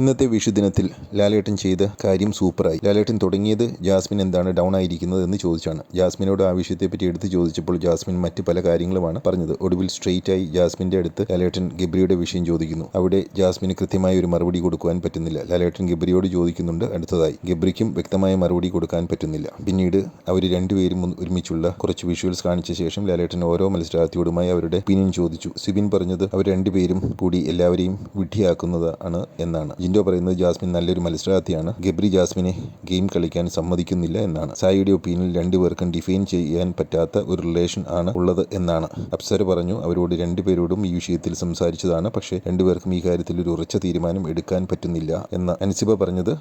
ഇന്നത്തെ വിഷുദിനത്തിൽ ലാലേട്ടൻ ചെയ്ത കാര്യം സൂപ്പറായി. ലാലേട്ടൻ തുടങ്ങിയത് ജാസ്മിൻ എന്താണ് ഡൗൺ ആയിരിക്കുന്നത് എന്ന് ചോദിച്ചാണ്. ജാസ്മിനോട് ആ വിഷയത്തെപ്പറ്റി എടുത്ത് ചോദിച്ചപ്പോൾ ജാസ്മിൻ മറ്റ് പല കാര്യങ്ങളുമാണ് പറഞ്ഞത്. ഒടുവിൽ സ്ട്രെയിറ്റ് ആയി ജാസ്മിന്റെ അടുത്ത് ലാലേട്ടൻ ഗബ്രിയുടെ വിഷയം ചോദിക്കുന്നു. അവിടെ ജാസ്മിന് കൃത്യമായ ഒരു മറുപടി കൊടുക്കുവാൻ പറ്റുന്നില്ല. ലാലേട്ടൻ ഗബ്രിയോട് ചോദിക്കുന്നുണ്ട് അടുത്തതായി. ഗബ്രിക്കും വ്യക്തമായ മറുപടി കൊടുക്കാൻ പറ്റുന്നില്ല. പിന്നീട് അവർ രണ്ടുപേരും ഒരുമിച്ചുള്ള കുറച്ച് വിഷ്വൽസ് കാണിച്ച ശേഷം ലാലേട്ടൻ ഓരോ മത്സരാർത്ഥിയോടുമായി അവരുടെ ഒപ്പീനിയൻ ചോദിച്ചു. സിബിൻ പറഞ്ഞത് അവർ രണ്ടുപേരും കൂടി എല്ലാവരെയും വിഡ്ഢിയാക്കുന്നതാണ് എന്നാണ്. ജിൻഡോ പറയുന്നത് ജാസ്മിൻ നല്ലൊരു മത്സരാർത്ഥിയാണ്, ഗബ്രി ജാസ്മിനെ ഗെയിം കളിക്കാൻ സമ്മതിക്കുന്നില്ല എന്നാണ്. സായിയുടെ ഒപ്പീനിയൻ രണ്ടുപേർക്കും ഡിഫൈൻ ചെയ്യാൻ പറ്റാത്ത ഒരു റിലേഷൻ ആണ് ഉള്ളത് എന്നാണ്. അപ്സര പറഞ്ഞു അവരോട് രണ്ടുപേരോടും ഈ വിഷയത്തിൽ സംസാരിച്ചതാണ്, പക്ഷേ രണ്ടുപേർക്കും ഈ കാര്യത്തിൽ ഒരു ഉറച്ച തീരുമാനം എടുക്കാൻ പറ്റുന്നില്ല എന്ന്. അൻസിബ പറഞ്ഞത്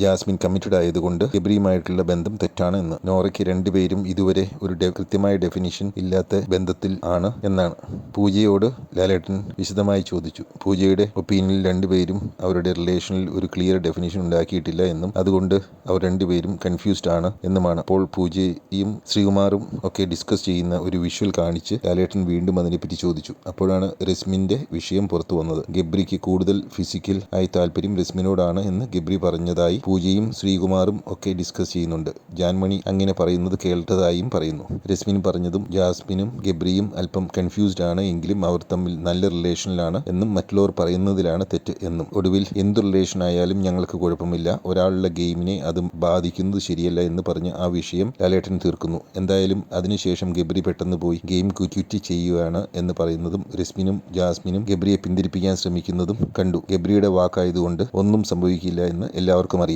ജാസ്മിൻ കമ്മിറ്റഡ് ആയതുകൊണ്ട് ഗബ്രിയുമായിട്ടുള്ള ബന്ധം തെറ്റാണ് എന്ന്. നോറയ്ക്ക് രണ്ടുപേരും ഇതുവരെ ഒരു കൃത്യമായ ഡെഫിനിഷൻ ഇല്ലാത്ത ബന്ധത്തിൽ ആണ് എന്നാണ്. പൂജയോട് ലാലേട്ടൻ വിശദമായി ചോദിച്ചു. പൂജയുടെ ഒപ്പീനിയനിൽ രണ്ടുപേരും അവരുടെ റിലേഷനിൽ ഒരു ക്ലിയർ ഡെഫിനിഷൻ ഉണ്ടാക്കിയിട്ടില്ല എന്നും അതുകൊണ്ട് അവർ രണ്ടുപേരും കൺഫ്യൂസ്ഡ് ആണ് എന്നുമാണ്. അപ്പോൾ പൂജയും ശ്രീകുമാറും ഒക്കെ ഡിസ്കസ് ചെയ്യുന്ന ഒരു വിഷ്വൽ കാണിച്ച് ലാലേട്ടൻ വീണ്ടും അതിനെപ്പറ്റി ചോദിച്ചു. അപ്പോഴാണ് രശ്മിന്റെ വിഷയം പുറത്തു വന്നത്. ഗബ്രിക്ക് കൂടുതൽ ഫിസിക്കൽ ആയി താല്പര്യം രശ്മിനോടാണ് എന്ന് ഗബ്രി പറഞ്ഞതായി പൂജയും ശ്രീകുമാറും ഒക്കെ ഡിസ്കസ് ചെയ്യുന്നുണ്ട്. ജാൻമണി അങ്ങനെ പറയുന്നത് കേട്ടതായും പറയുന്നു. രശ്മിൻ പറഞ്ഞതും ജാസ്മിനും ഗബ്രിയും അല്പം കൺഫ്യൂസ്ഡ് ആണ് എങ്കിലും അവർ തമ്മിൽ നല്ല റിലേഷനിലാണ് എന്നും മറ്റുള്ളവർ പറയുന്നതിലാണ് തെറ്റ് എന്നും. ഒടുവിൽ എന്ത് റിലേഷൻ ആയാലും ഞങ്ങൾക്ക് കുഴപ്പമില്ല, ഒരാളുടെ ഗെയിമിനെ അത് ബാധിക്കുന്നത് ശരിയല്ല എന്ന് പറഞ്ഞ് ആ വിഷയം ലാലേട്ടൻ തീർക്കുന്നു. എന്തായാലും അതിനുശേഷം ഗബ്രി പെട്ടെന്ന് പോയി ഗെയിം ക്വിറ്റ് ചെയ്യുകയാണ് എന്ന് പറയുന്നതും രശ്മിനും ജാസ്മിനും ഗബ്രിയെ പിന്തിരിപ്പിക്കാൻ ശ്രമിക്കുന്നതും കണ്ടു. ഗബ്രിയുടെ വാക്കായതുകൊണ്ട് ഒന്നും സംഭവിക്കില്ല എന്ന് എല്ലാവർക്കും അറിയാം.